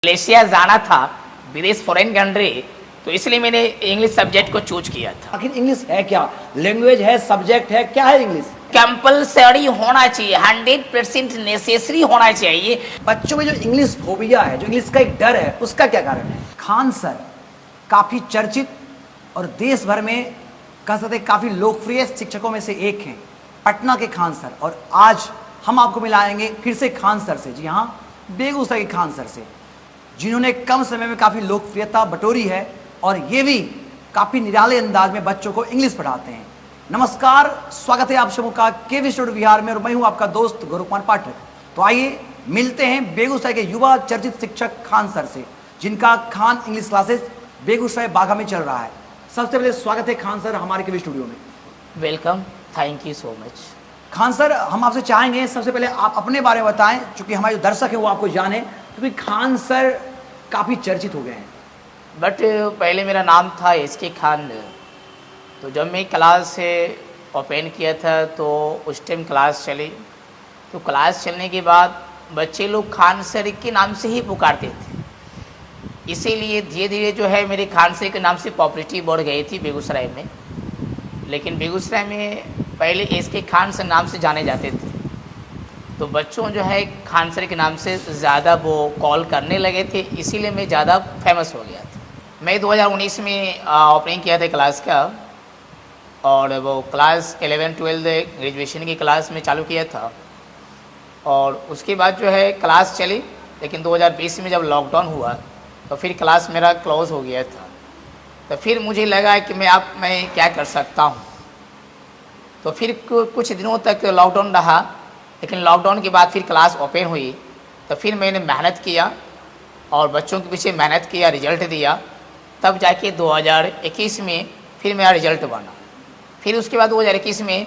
Malaysia जाना था, विदेश फॉरेन कंट्री, तो इसलिए मैंने इंग्लिश सब्जेक्ट को चूज किया था। आखिर इंग्लिश है क्या? लैंग्वेज है, सब्जेक्ट है, क्या है इंग्लिश? कंपल्सरी होना चाहिए, 100% नेसेसरी होना चाहिए। बच्चों में जो इंग्लिश फोबिया है, जो इंग्लिश का एक डर है, उसका क्या कारण है? खान सर काफी चर्चित और देश भर में कह सकते काफी लोकप्रिय शिक्षकों में से एक हैं, पटना के खान सर। और आज हम आपको मिलाएंगे फिर से खान सर से, जी हाँ, बेगूसराय के खान सर से, जिन्होंने कम समय में काफी लोकप्रियता बटोरी है और ये भी काफी निराले अंदाज में बच्चों को इंग्लिश पढ़ाते हैं। नमस्कार, स्वागत है आप सबों का केवी स्टूडियो बिहार में और मैं हूं आपका दोस्त गौरव कुमार पाठक। तो आइए मिलते हैं बेगूसराय के युवा चर्चित शिक्षक खान सर से, जिनका खान इंग्लिश क्लासेस बेगूसराय बाघा में चल रहा है। सबसे पहले स्वागत है खान सर हमारे केवी स्टूडियो में। Welcome, thank you so much. Khan sir, हम आपसे चाहेंगे सबसे पहले आप अपने बारे में बताएं, क्योंकि हमारे जो दर्शक हैं वो आपको जाने, क्योंकि खान सर काफी चर्चित हो गए हैं। बट पहले मेरा नाम था एसके खान। तो जब मैं क्लास ओपन किया था तो उस टाइम क्लास चली, तो क्लास चलने के बाद बच्चे लोग खान सर के नाम से ही पुकारते थे, इसीलिए धीरे धीरे जो है मेरे खान सर के नाम से पॉपुलरिटी बढ़ गई थी बेगूसराय में। लेकिन बेगूसराय में पहले एसके खान सर नाम से जाने जाते थे, तो बच्चों जो है खान सर के नाम से ज़्यादा वो कॉल करने लगे थे, इसीलिए मैं ज़्यादा फेमस हो गया था। मैं 2019 में ओपनिंग किया था क्लास का, और वो क्लास 11-12 ग्रेजुएशन की क्लास में चालू किया था। और उसके बाद जो है क्लास चली, लेकिन 2020 में जब लॉकडाउन हुआ तो फिर क्लास मेरा क्लोज़ हो गया था। तो फिर मुझे लगा कि मैं क्या कर सकता हूँ। तो फिर कुछ दिनों तक लॉकडाउन रहा, लेकिन लॉकडाउन के बाद फिर क्लास ओपन हुई, तो फिर मैंने मेहनत किया और बच्चों के पीछे मेहनत किया, रिजल्ट दिया, तब जाके 2021 में फिर मेरा रिजल्ट बना। फिर उसके बाद 2021 में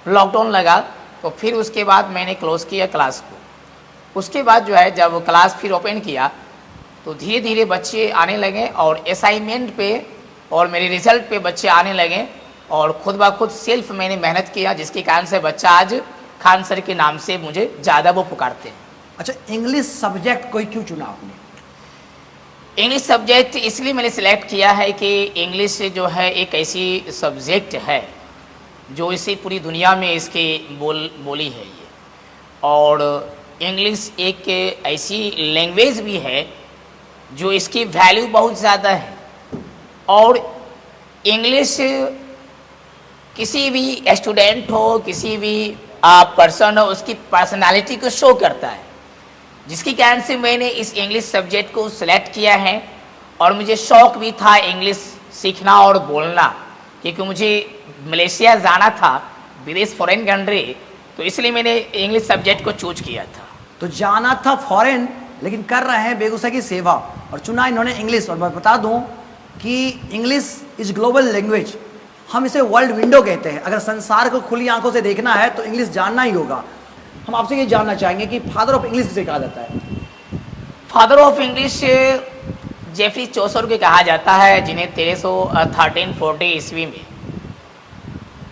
लॉकडाउन लगा, तो फिर उसके बाद मैंने क्लोज़ किया क्लास को। उसके बाद जो है जब क्लास फिर ओपन किया तो धीरे धीरे बच्चे आने लगे और असाइनमेंट पे और मेरे रिजल्ट पे बच्चे आने लगे, और खुद ब खुद सेल्फ मैंने मेहनत किया, जिसके कारण से बच्चा आज खान सर के नाम से मुझे ज़्यादा वो पुकारते हैं। अच्छा, इंग्लिश सब्जेक्ट कोई क्यों चुना आपने? इंग्लिश सब्जेक्ट इसलिए मैंने सिलेक्ट किया है कि इंग्लिश जो है एक ऐसी सब्जेक्ट है जो इसी पूरी दुनिया में इसकी बोली है ये, और इंग्लिश एक ऐसी लैंग्वेज भी है जो इसकी वैल्यू बहुत ज़्यादा है। और इंग्लिश किसी भी स्टूडेंट हो, किसी भी पर्सन हो, उसकी पर्सनालिटी को शो करता है, जिसकी कारण से मैंने इस इंग्लिश सब्जेक्ट को सिलेक्ट किया है। और मुझे शौक़ भी था इंग्लिश सीखना और बोलना, क्योंकि मुझे मलेशिया जाना था, विदेश फॉरेन कंट्री, तो इसलिए मैंने इंग्लिश सब्जेक्ट को चूज किया था। तो जाना था फॉरेन, लेकिन कर रहे हैं बेगूसराय की सेवा, और चुना इन्होंने इंग्लिश। और मैं बता दूं कि इंग्लिश इज ग्लोबल लैंग्वेज, हम इसे वर्ल्ड विंडो कहते हैं। अगर संसार को खुली आंखों से देखना है तो इंग्लिश जानना ही होगा। हम आपसे ये जानना चाहेंगे कि फादर ऑफ इंग्लिश किसे कहा जाता है? Father of English Geoffrey Chaucer को कहा जाता है, जिन्हें 1340 ईस्वी में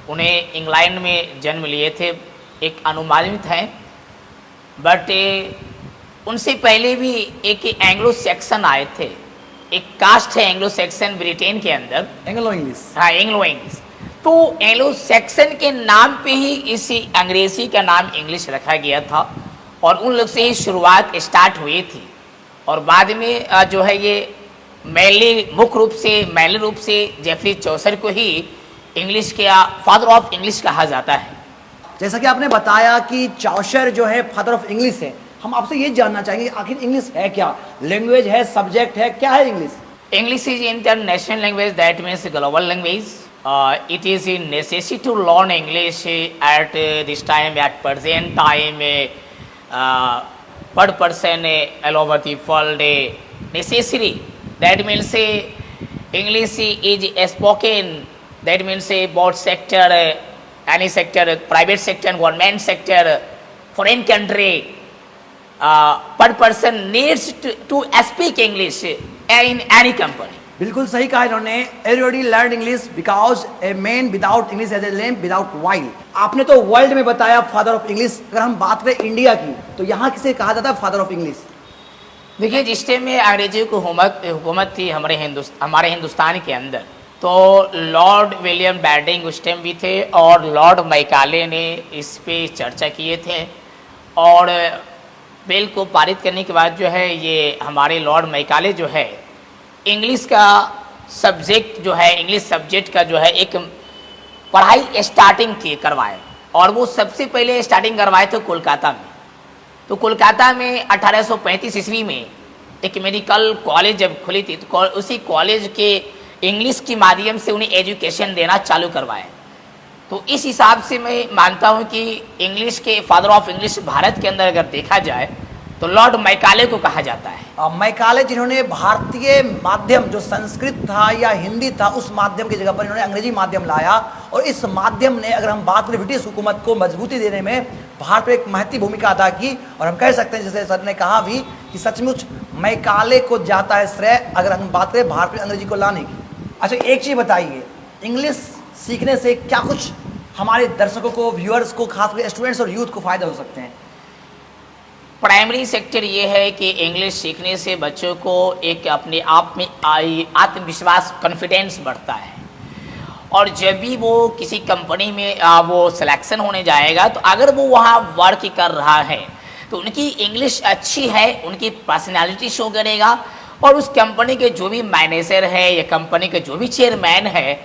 उन्हें इंग्लैंड में जन्म लिए थे, एक अनुमानित हैं। बट उनसे पहले भी एक एंग्लो सेक्सन आए थे, एक कास्ट है एंग्लो सेक्सन ब्रिटेन के अंदर, एंग्लो इंग्लिश। हाँ, एंग्लो इंग्लिश। तो एंग्लो सेक्सन के नाम पे ही इसी अंग्रेजी का नाम इंग्लिश रखा गया था, और उन लोग से ही शुरुआत स्टार्ट हुई थी। और बाद में जो है ये मुख्य रूप से जेफरी चौसर को ही इंग्लिश के फादर ऑफ इंग्लिश कहा जाता है। जैसा कि आपने बताया कि चौसर जो है फादर ऑफ इंग्लिश है, हम आपसे ये जानना चाहेंगे आखिर इंग्लिश है क्या? लैंग्वेज है, सब्जेक्ट है, क्या है English? English is international language, that means global language. It is a necessity to learn English at this time, at present time, per person all over the world. Necessary, that means English is spoken, that means both sector, any sector, private sector, government sector, foreign country, per person needs to speak English in any company. बिल्कुल सही कहा इन्होंने। Everybody learn English because a man without English as a lamp without oil. आपने तो world में बताया father of English, अगर हम बात करें इंडिया की तो यहाँ किसे कहा जाता है फादर ऑफ इंग्लिश? देखिए, जिस टाइम में अंग्रेजी की हुकूमत थी हमारे हिंदुस्तान के अंदर, तो लॉर्ड विलियम बेंटिंग उस टाइम भी थे और लॉर्ड मैकाले ने इस पे चर्चा किए थे। और बिल को पारित करने के बाद जो है ये हमारे लॉर्ड मैकाले जो है इंग्लिश का सब्जेक्ट जो है, इंग्लिश सब्जेक्ट का जो है एक पढ़ाई स्टार्टिंग की करवाए। और वो सबसे पहले स्टार्टिंग करवाए थे कोलकाता में। तो कोलकाता में 1835 ईस्वी में एक मेडिकल कॉलेज जब खुली थी, तो उसी कॉलेज के इंग्लिश के माध्यम से उन्हें एजुकेशन देना चालू करवाए। तो इस हिसाब से मैं मानता हूँ कि इंग्लिश के फादर ऑफ इंग्लिश भारत के अंदर अगर देखा जाए तो लॉर्ड मैकाले को कहा जाता है। मैकाले जिन्होंने भारतीय माध्यम जो संस्कृत था या हिंदी था उस माध्यम की जगह पर इन्होंने अंग्रेजी माध्यम लाया, और इस माध्यम ने, अगर हम बात करें, ब्रिटिश हुकूमत को मजबूती देने में भारत में एक महत्वपूर्ण भूमिका अदा की। और हम कह सकते हैं, जैसे सर ने कहा भी, कि सचमुच मैकाले को जाता है श्रेय अगर हम बात करें भारत में अंग्रेजी को लाने की। अच्छा, एक चीज़ बताइए, इंग्लिश सीखने से क्या कुछ हमारे दर्शकों को, व्यूअर्स को, खासकर स्टूडेंट्स और यूथ को फायदा हो सकते हैं? प्राइमरी सेक्टर ये है कि इंग्लिश सीखने से बच्चों को एक अपने आप में आत्मविश्वास, कॉन्फिडेंस बढ़ता है। और जब भी वो किसी कंपनी में वो सिलेक्शन होने जाएगा, तो अगर वो वहाँ वर्क कर रहा है तो उनकी इंग्लिश अच्छी है, उनकी पर्सनालिटी शो करेगा। और उस कंपनी के जो भी मैनेजर है या कंपनी के जो भी चेयरमैन है,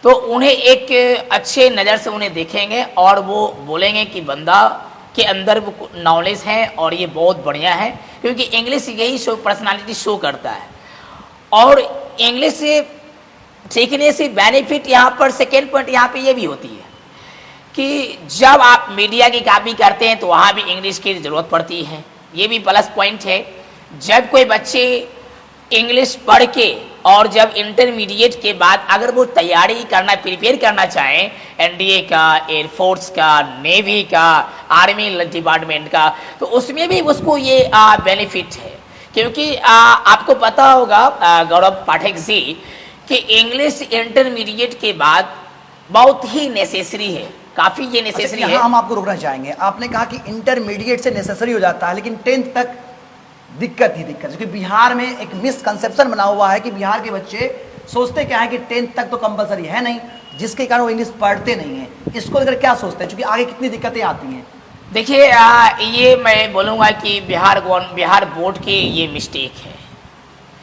तो उन्हें एक अच्छे नज़र से उन्हें देखेंगे और वो बोलेंगे कि बंदा के अंदर वो नॉलेज है और ये बहुत बढ़िया है, क्योंकि इंग्लिश यही शो पर्सनालिटी शो करता है। और इंग्लिश से सीखने से बेनिफिट यहाँ पर, सेकेंड पॉइंट यहाँ पे ये भी होती है कि जब आप मीडिया की कॉपी करते हैं तो वहाँ भी इंग्लिश की ज़रूरत पड़ती है। ये भी प्लस पॉइंट है। जब कोई बच्चे इंग्लिश पढ़ के और जब इंटरमीडिएट के बाद अगर वो तैयारी करना, प्रिपेयर करना चाहें एनडीए का, एयरफोर्स का, नेवी का, आर्मी डिपार्टमेंट का, तो उसमें भी उसको ये बेनिफिट है। क्योंकि आपको पता होगा गौरव पाठक जी कि इंग्लिश इंटरमीडिएट के बाद बहुत ही नेसेसरी है, काफ़ी ये नेसेसरी है। हम आपको रोकना चाहेंगे, आपने कहा कि इंटरमीडिएट से नेसेसरी हो जाता है, लेकिन 10th तक दिक्कत ही दिक्कत, क्योंकि बिहार में एक मिसकंसेप्शन बना हुआ है कि बिहार के बच्चे सोचते क्या है कि 10th तक तो कंपलसरी है नहीं, जिसके कारण वो इंग्लिश पढ़ते नहीं हैं। इसको लेकर क्या सोचते हैं, क्योंकि आगे कितनी दिक्कतें आती हैं? देखिए, ये मैं बोलूँगा कि बिहार बोर्ड की ये मिस्टेक है,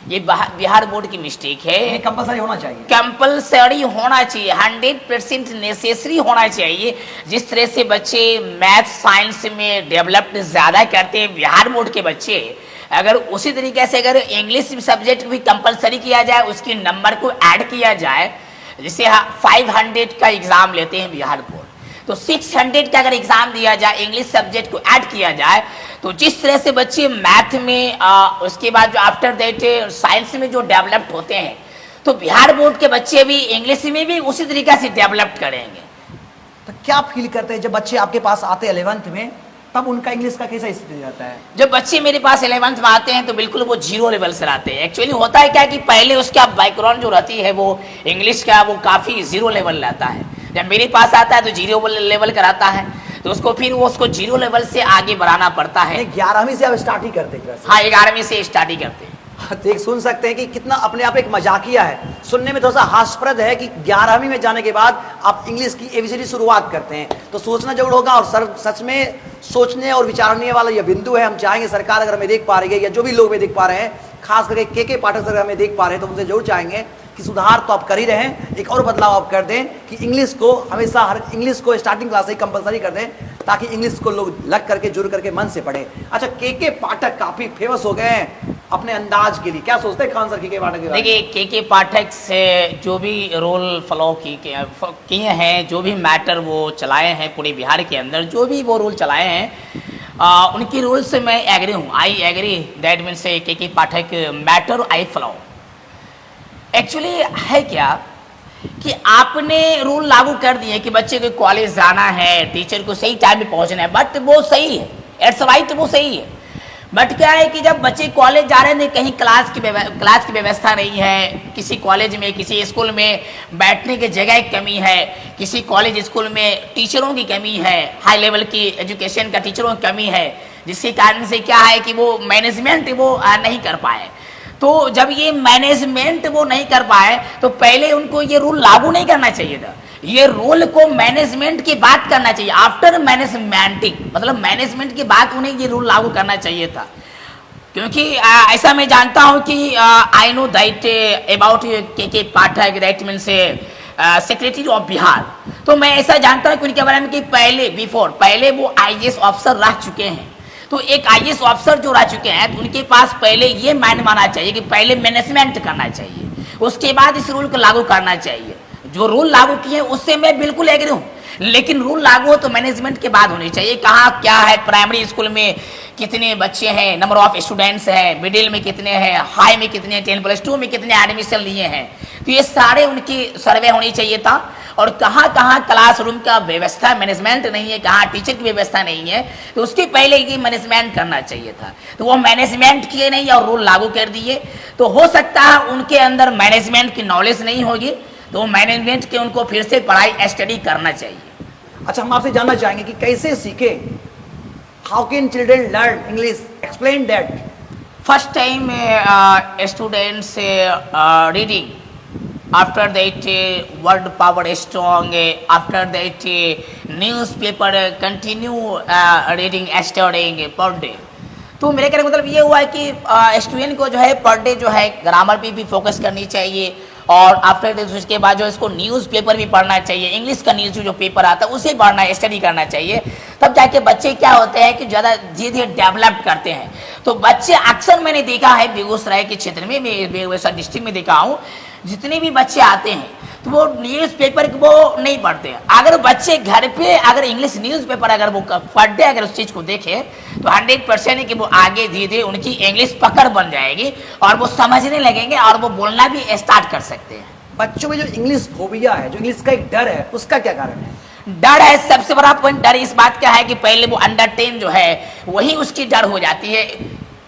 ये बिहार बोर्ड की मिस्टेक है। कंपलसरी होना चाहिए, कंपलसरी होना चाहिए, 100% नेसेसरी होना चाहिए। जिस तरह से बच्चे मैथ साइंस में डेवलप्ड ज़्यादा करते हैं बिहार बोर्ड के बच्चे, अगर उसी तरीके से अगर इंग्लिश सब्जेक्ट भी कंपलसरी किया जाए, उसके नंबर को ऐड किया जाए, जैसे 500 का एग्ज़ाम लेते हैं बिहार बोर्ड, तो 600 का अगर एग्ज़ाम दिया जाए, इंग्लिश सब्जेक्ट को ऐड किया जाए, तो जिस तरह से बच्चे मैथ में उसके बाद जो आफ्टर दैट साइंस में जो डेवलप्ड होते हैं, तो बिहार बोर्ड के बच्चे भी इंग्लिश में भी उसी तरीके से डेवलप्ड करेंगे। तो क्या फील करते हैं जब बच्चे आपके पास आते हैं 11th में, तब उनका इंग्लिश का कैसा स्थिति रहता है? जब बच्चे मेरे पास 11th में आते हैं तो बिल्कुल वो 0 लेवल से आते हैं। एक्चुअली होता है क्या कि पहले उसका बैकग्राउंड जो रहती है वो इंग्लिश का वो काफ़ी 0 लेवल रहता है। जब मेरे पास आता है तो 0 लेवल कराता है, तो उसको फिर वो उसको 0 लेवल से आगे बढ़ाना पड़ता है। 11वीं से आप स्टार्ट ही करते हैं? हाँ, 11वीं से स्टार्ट ही करते हैं। तो एक सुन सकते हैं कि कितना अपने आप एक मजाकिया है, सुनने में थोड़ा सा हास्यप्रद है कि 11वीं में जाने के बाद आप इंग्लिश की एबीसीडी शुरुआत करते हैं, तो सोचना जरूर होगा। और सर सच में सोचने और विचारने वाला यह बिंदु है। हम चाहेंगे सरकार अगर हमें देख पा रही है या जो भी लोग हमें देख पा रहे हैं, खास करके के पाठक अगर हमें देख पा रहे हैं, तो उनसे जरूर चाहेंगे कि सुधार तो आप कर ही रहे हैं, एक और बदलाव आप कर दें कि इंग्लिश को हमेशा हर इंग्लिश को स्टार्टिंग क्लास से कंपलसरी कर दें, ताकि इंग्लिश को लोग लग करके जुड़ करके मन से पढ़ें। अच्छा, के पाठक काफी फेमस हो गए हैं अपने अंदाज के लिए, क्या सोचते हैं खान सर के पाठक के बारे में? देखिए, के पाठक से जो भी रोल फॉलो किए हैं, जो भी मैटर वो चलाए हैं पूरे बिहार के अंदर, जो भी वो रोल चलाए हैं, उनकी रूल से मैं एग्री हूँ। आई एग्री, दैट मीन से के पाठक मैटर आई फॉलो। एक्चुअली है क्या कि आपने रूल लागू कर दिए कि बच्चे को कॉलेज जाना है, टीचर को सही टाइम पे पहुंचना है, बट वो सही है, इट्स राइट, वो सही है। बट क्या है कि जब बच्चे कॉलेज जा रहे हैं, कहीं क्लास की व्यवस्था नहीं है, किसी कॉलेज में, किसी स्कूल में बैठने की जगह की कमी है, किसी कॉलेज स्कूल में टीचरों की कमी है, हाई लेवल की एजुकेशन का टीचरों की कमी है, जिसके कारण से क्या है कि वो मैनेजमेंट वो नहीं कर पाए। तो जब ये मैनेजमेंट वो नहीं कर पाए तो पहले उनको ये रूल लागू नहीं करना चाहिए था। ये रूल को मैनेजमेंट की बात करना चाहिए, आफ्टर मैनेजमेंटिंग, मतलब मैनेजमेंट की बात उन्हें ये रूल लागू करना चाहिए था। क्योंकि ऐसा मैं जानता हूं कि आई नो दैट अबाउट के पाठक, दैट मीन से सेक्रेटरी ऑफ बिहार। तो मैं ऐसा जानता हूं कि उनके बारे में कि पहले वो आईएएस ऑफिसर रह चुके हैं। तो एक आईएएस ऑफिसर जो रह चुके हैं तो उनके पास पहले ये माइंड माना चाहिए कि पहले मैनेजमेंट करना चाहिए, उसके बाद इस रूल को लागू करना चाहिए। जो रूल लागू किए उससे मैं बिल्कुल एग्री हूँ, लेकिन रूल लागू हो तो मैनेजमेंट के बाद होनी चाहिए। कहाँ क्या है, प्राइमरी स्कूल में कितने बच्चे हैं, नंबर ऑफ स्टूडेंट्स हैं, मिडिल में कितने हैं, हाई में कितने, 10+2 में कितने एडमिशन लिए हैं, तो ये सारे उनकी सर्वे होनी चाहिए था। और कहाँ कहाँ क्लासरूम का व्यवस्था मैनेजमेंट नहीं है, कहाँ टीचर की व्यवस्था नहीं है, तो उसके पहले ये मैनेजमेंट करना चाहिए था। तो वो मैनेजमेंट किए नहीं और रूल लागू कर दिए। तो हो सकता है उनके अंदर मैनेजमेंट की नॉलेज नहीं होगी, तो मैनेजमेंट के उनको फिर से पढ़ाई स्टडी करना चाहिए। अच्छा, हम आपसे जानना चाहेंगे कि कैसे सीखे, how can children learn English, explain that. First time students reading, after that word power strong, after that newspaper continue reading studying per day। तो मेरे कहने का मतलब ये हुआ है कि स्टूडेंट को जो है पर डे जो है ग्रामर पे भी फोकस करनी चाहिए, और आफ्टर दिस उसके बाद जो इसको न्यूज़पेपर भी पढ़ना चाहिए, इंग्लिश का न्यूज़ जो पेपर आता है उसे पढ़ना, स्टडी करना चाहिए। तब जाके बच्चे क्या होते हैं कि ज़्यादा धीरे धीरे डेवलप करते हैं। तो बच्चे अक्सर मैंने देखा है बेगूसराय के क्षेत्र में, मैं बेगूसराय डिस्ट्रिक्ट में देखा हूँ, जितने भी बच्चे आते हैं तो वो न्यूज़पेपर वो नहीं पढ़ते हैं। अगर बच्चे घर पे अगर इंग्लिश न्यूज़पेपर अगर वो पढ़ते, अगर उस चीज़ को देखें तो 100% है कि वो आगे धीरे धीरे उनकी इंग्लिश पकड़ बन जाएगी और वो समझने लगेंगे और वो बोलना भी स्टार्ट कर सकते हैं। बच्चों में जो इंग्लिश फोबिया है, जो इंग्लिश का एक डर है, उसका क्या कारण है? डर है, सबसे बड़ा पॉइंट डर इस बात का है कि पहले वो अंडर 10 जो है वही उसकी डर हो जाती है।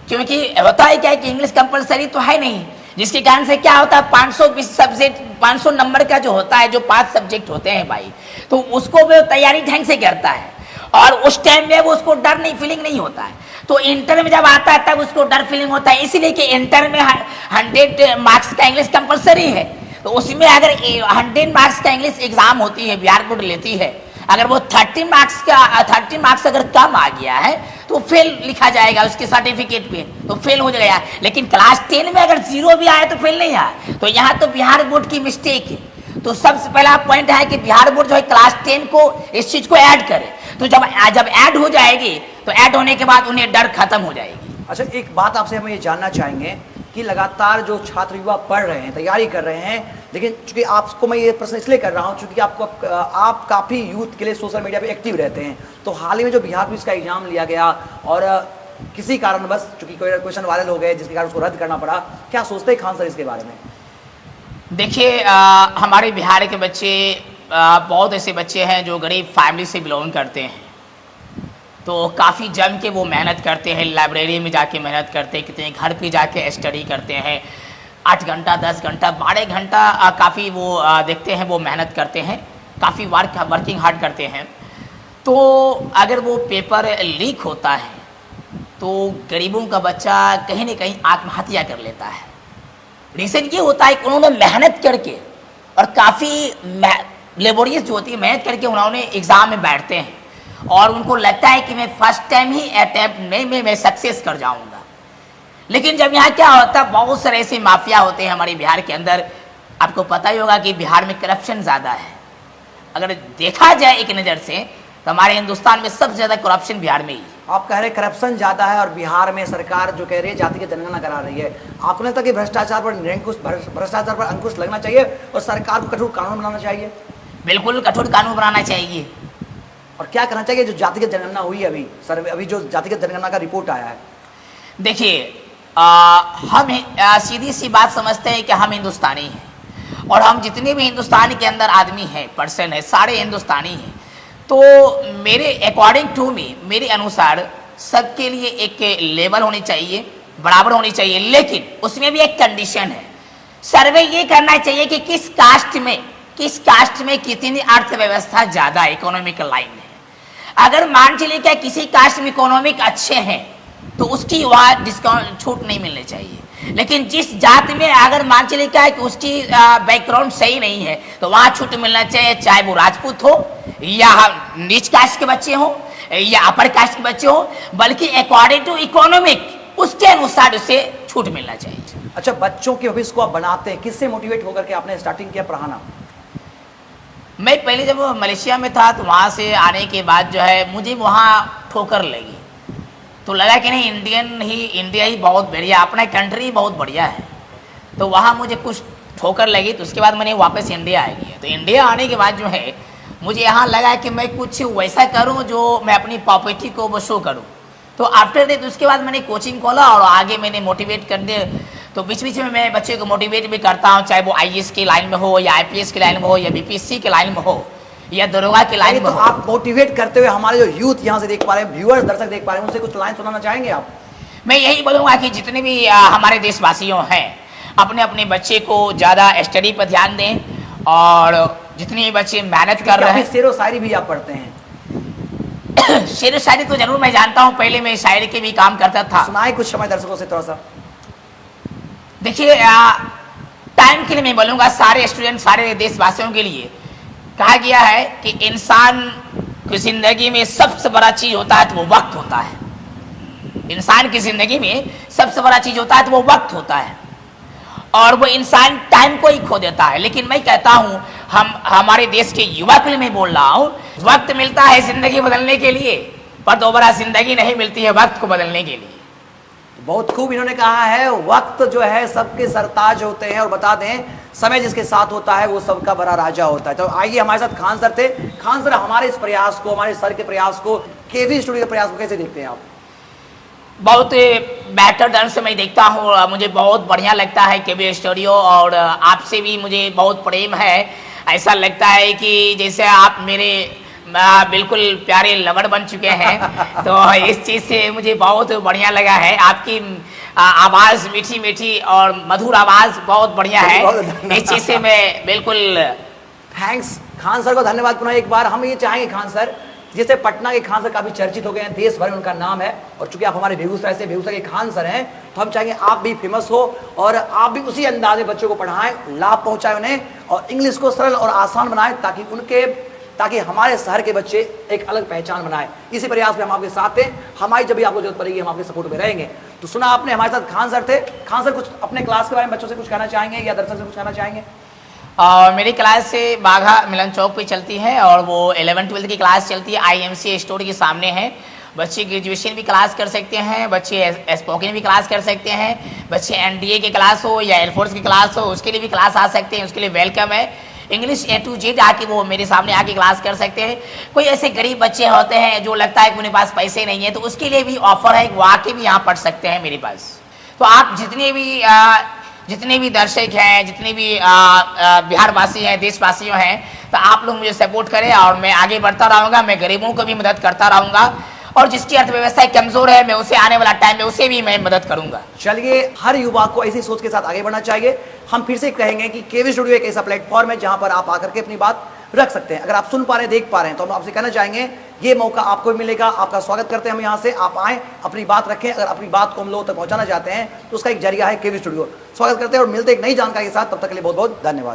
क्योंकि होता है क्या है कि इंग्लिश कंपलसरी तो है नहीं, जिसके कारण से क्या होता है 520 सब्जेक्ट, 500 नंबर का जो होता है, जो 5 सब्जेक्ट होते हैं भाई, तो उसको वो तैयारी ढंग से करता है और उस टाइम में वो उसको डर नहीं, फीलिंग नहीं होता है। तो इंटर में जब आता है तब उसको डर फीलिंग होता है, इसीलिए कि इंटर में 100 मार्क्स का इंग्लिश कंपलसरी है। तो उसमें अगर 100 मार्क्स का इंग्लिश एग्जाम होती है, बिहार बोर्ड लेती है, अगर वो 30 मार्क्स अगर कम आ गया है तो फेल लिखा जाएगा उसके सर्टिफिकेट पे, तो फेल हो जाएगा। लेकिन क्लास 10 में अगर 0 भी आया तो फेल नहीं आया। तो यहाँ तो बिहार बोर्ड की मिस्टेक है। तो सबसे पहला पॉइंट है कि बिहार बोर्ड जो है क्लास 10 को इस चीज को ऐड करे। तो जब ऐड हो जाएगी तो ऐड होने के बाद उन्हें डर खत्म हो जाएगी। अच्छा, एक बात आपसे हम ये जानना चाहेंगे कि लगातार जो छात्र युवा पढ़ रहे हैं, तैयारी कर रहे हैं, लेकिन चूंकि आपको मैं ये प्रश्न इसलिए कर रहा हूँ चूंकि आप काफ़ी यूथ के लिए सोशल मीडिया पे एक्टिव रहते हैं। तो हाल ही में जो बिहार पुलिस का एग्जाम लिया गया और किसी कारण बस चूंकि कोई क्वेश्चन वायरल हो गए जिसके कारण उसको रद्द करना पड़ा, क्या सोचते हैं खान सर इसके बारे में? देखिए, हमारे बिहार के बच्चे बहुत ऐसे बच्चे हैं जो गरीब फैमिली से बिलोंग करते हैं, तो काफ़ी जम के वो मेहनत करते हैं, लाइब्रेरी में जाके मेहनत करते हैं, कितने घर पे जाके स्टडी करते हैं, 8 घंटा 10 घंटा 12 घंटा काफ़ी वो देखते हैं, वो मेहनत करते हैं, काफ़ी वर्किंग हार्ड करते हैं। तो अगर वो पेपर लीक होता है तो गरीबों का बच्चा कहीं ना कहीं आत्महत्या कर लेता है। रीज़न ये होता है कि उन्होंने मेहनत करके और काफ़ी लेबोरियस जो होती है मेहनत करके उन्होंने एग्ज़ाम में बैठते हैं और उनको लगता है कि मैं फर्स्ट टाइम ही अटैम्प्ट में मैं सक्सेस कर जाऊंगा। लेकिन जब यहाँ क्या होता है, बहुत सारे ऐसे माफिया होते हैं हमारे बिहार के अंदर। आपको पता ही होगा कि बिहार में करप्शन ज़्यादा है। अगर देखा जाए एक नज़र से तो हमारे हिंदुस्तान में सबसे ज़्यादा करप्शन बिहार में ही है। आप कह रहे हैं करप्शन ज़्यादा है और बिहार में सरकार जो कह रही है जाति की जनगणना करा रही है। आपको लगता है कि भ्रष्टाचार पर अंकुश लगना चाहिए और सरकार को कठोर कानून बनाना चाहिए? बिल्कुल कठोर कानून बनाना चाहिए। और क्या करना चाहिए? जो जातिगत जनगणना हुई है अभी जो जातिगत जनगणना का रिपोर्ट आया है, देखिए, हम सीधी सी बात समझते हैं कि हम हिंदुस्तानी हैं और हम जितने भी हिंदुस्तान के अंदर आदमी हैं, पर्सन है, सारे हिंदुस्तानी हैं। तो मेरे अकॉर्डिंग टू मी, मेरे अनुसार सबके लिए एक लेवल होनी चाहिए, बराबर होनी चाहिए, लेकिन उसमें भी एक कंडीशन है। सर्वे ये करना चाहिए कि किस कास्ट में कितनी अर्थव्यवस्था ज़्यादा इकोनॉमिकल लाइन है। अगर मान चलिए क्या किसी कास्ट में इकोनॉमिक अच्छे हैं तो उसकी वहाँ डिस्काउंट छूट नहीं मिलनी चाहिए, लेकिन जिस जाति में अगर मान चलिए क्या है कि उसकी बैकग्राउंड सही नहीं है तो वहाँ छूट मिलना चाहिए, चाहे वो राजपूत हो या नीच कास्ट के बच्चे हो या अपर कास्ट के बच्चे हो, बल्कि अकॉर्डिंग टू इकोनॉमिक उसके अनुसार उसे छूट मिलना चाहिए। अच्छा, बच्चों के भविष्य को आप बनाते हैं, किससे मोटिवेट होकर के आपने स्टार्टिंग किया पढ़ाना? मैं पहले जब मलेशिया में था तो वहाँ से आने के बाद जो है मुझे वहाँ ठोकर लगी, तो लगा कि नहीं इंडिया ही बहुत बढ़िया, अपना कंट्री बहुत बढ़िया है। तो वहाँ मुझे कुछ ठोकर लगी, तो उसके बाद मैंने वापस इंडिया आ गया। तो इंडिया आने के बाद जो है मुझे यहाँ लगा कि मैं कुछ वैसा करूँ जो मैं अपनी प्रॉपर्टी को वो शो करूँ। तो आफ्टर दैट उसके बाद मैंने कोचिंग खोला और आगे मैंने मोटिवेट कर दिया। तो बीच बीच में मैं बच्चे को मोटिवेट भी करता हूँ, चाहे वो आईएएस की लाइन में हो या आईपीएस की लाइन में हो या बीपीएससी की लाइन में हो या दरोगा की लाइन में तो हो। आप मोटिवेट करते हुए हमारे जो यूथ यहाँ से देख पा रहे हैं, व्यूअर्स दर्शक देख पा रहे हैं, उनसे कुछ लाइन सुनाना चाहेंगे आप? मैं यही बोलूँगा कि जितने भी हमारे देशवासियों हैं अपने अपने बच्चे को ज़्यादा स्टडी पर ध्यान दें, और जितने भी बच्चे मेहनत कर रहे हैं। शेरो शायरी भी आप पढ़ते हैं? शेर शायरी तो जरूर मैं जानता हूँ, पहले मैं शायरी के भी काम करता था। सुनाए कुछ हमारे दर्शकों से थोड़ा सा। देखिए टाइम के लिए मैं बोलूँगा सारे स्टूडेंट सारे देशवासियों के लिए कहा गया है कि इंसान की जिंदगी में सबसे बड़ा चीज होता है तो वो वक्त होता है। इंसान की जिंदगी में सबसे बड़ा चीज होता है तो वो वक्त होता है, और वो इंसान टाइम को ही खो देता है। लेकिन मैं कहता हूँ हम हमारे देश के युवा के लिए मैं बोल रहा हूँ, वक्त मिलता है जिंदगी बदलने के लिए, पर दोबारा जिंदगी नहीं मिलती है वक्त को बदलने के लिए। बहुत खूब इन्होंने कहा है, वक्त जो है सबके सरताज होते हैं, और बता दें समय जिसके साथ होता है वो सबका बड़ा राजा होता है। तो आइए, हमारे साथ खान सर थे। खान सर, हमारे इस प्रयास को, हमारे सर के प्रयास को, केवी स्टूडियो के प्रयास को कैसे देखते हैं आप? बहुत बेहतर ढंग से मैं देखता हूँ, मुझे बहुत बढ़िया लगता है केवी स्टूडियो, और आपसे भी मुझे बहुत प्रेम है। ऐसा लगता है कि जैसे आप मेरे बिल्कुल प्यारे लवर बन चुके हैं। तो इस चीज़ से मुझे बहुत बढ़िया लगा है। आपकी आवाज़ मीठी मीठी और मधुर आवाज़ बहुत बढ़िया है। इस चीज़ से मैं बिल्कुल थैंक्स खान सर को, धन्यवाद पुनः एक बार। हम ये चाहेंगे खान सर, जैसे पटना के खान सर काफ़ी चर्चित हो गए हैं, देश भर में उनका नाम है, और चूंकि आप हमारे बेगूसराय से बेगूसराय के खान सर हैं, तो हम चाहेंगे आप भी फेमस हो और आप भी उसी अंदाज में बच्चों को पढ़ाएं, लाभ पहुंचाएं उन्हें, और इंग्लिश को सरल और आसान बनाएं ताकि हमारे शहर के बच्चे एक अलग पहचान बनाएं। इसी प्रयास में हम आपके साथ हैं। हमारी जब भी आपको जरूरत पड़ेगी हम आपके सपोर्ट में रहेंगे। तो सुना आपने, हमारे साथ खान सर थे। खान सर, कुछ अपने क्लास के बारे में बच्चों से कुछ कहना चाहेंगे या दर्शक से कुछ कहना चाहेंगे? मेरी क्लास से बाघा मिलन चौक पे चलती है, और वो 11-12 की क्लास चलती है। IMC स्टोर के सामने है। बच्चे ग्रेजुएशन भी क्लास कर सकते हैं, बच्चे स्पोकन भी क्लास कर सकते हैं, बच्चे NDA की क्लास हो या एयरफोर्स की क्लास हो उसके लिए भी क्लास आ सकते हैं, उसके लिए वेलकम है। इंग्लिश A to Z आके वो मेरे सामने आके क्लास कर सकते हैं। कोई ऐसे गरीब बच्चे होते हैं जो लगता है कि उनके पास पैसे नहीं है, तो उसके लिए भी ऑफर है, वो आके भी यहाँ पढ़ सकते हैं मेरे पास। तो आप जितने भी दर्शक हैं, जितने भी बिहारवासी हैं, देशवासियों हैं, तो आप लोग मुझे सपोर्ट करें और मैं आगे बढ़ता रहूँगा। मैं गरीबों को भी मदद करता रहूँगा, और जिसकी अर्थव्यवस्था कमजोर है मैं उसे आने वाला टाइम में उसे भी मैं मदद करूँगा। चलिए, हर युवा को ऐसी सोच के साथ आगे बढ़ना चाहिए। हम फिर से कहेंगे कि केवी स्टूडियो एक ऐसा प्लेटफॉर्म है जहाँ पर आप आकर के अपनी बात रख सकते हैं। अगर आप सुन पा रहे हैं, देख पा रहे हैं, तो हम आपसे कहना चाहेंगे ये मौका आपको भी मिलेगा। आपका स्वागत करते हैं हम यहाँ से। आप आएँ, अपनी बात रखें। अगर अपनी बात को हम लोगों तक पहुँचाना चाहते हैं तो उसका एक जरिया है केवी स्टूडियो। स्वागत करते हैं और मिलते एक नई जानकारी के साथ। तब तक के लिए बहुत बहुत धन्यवाद।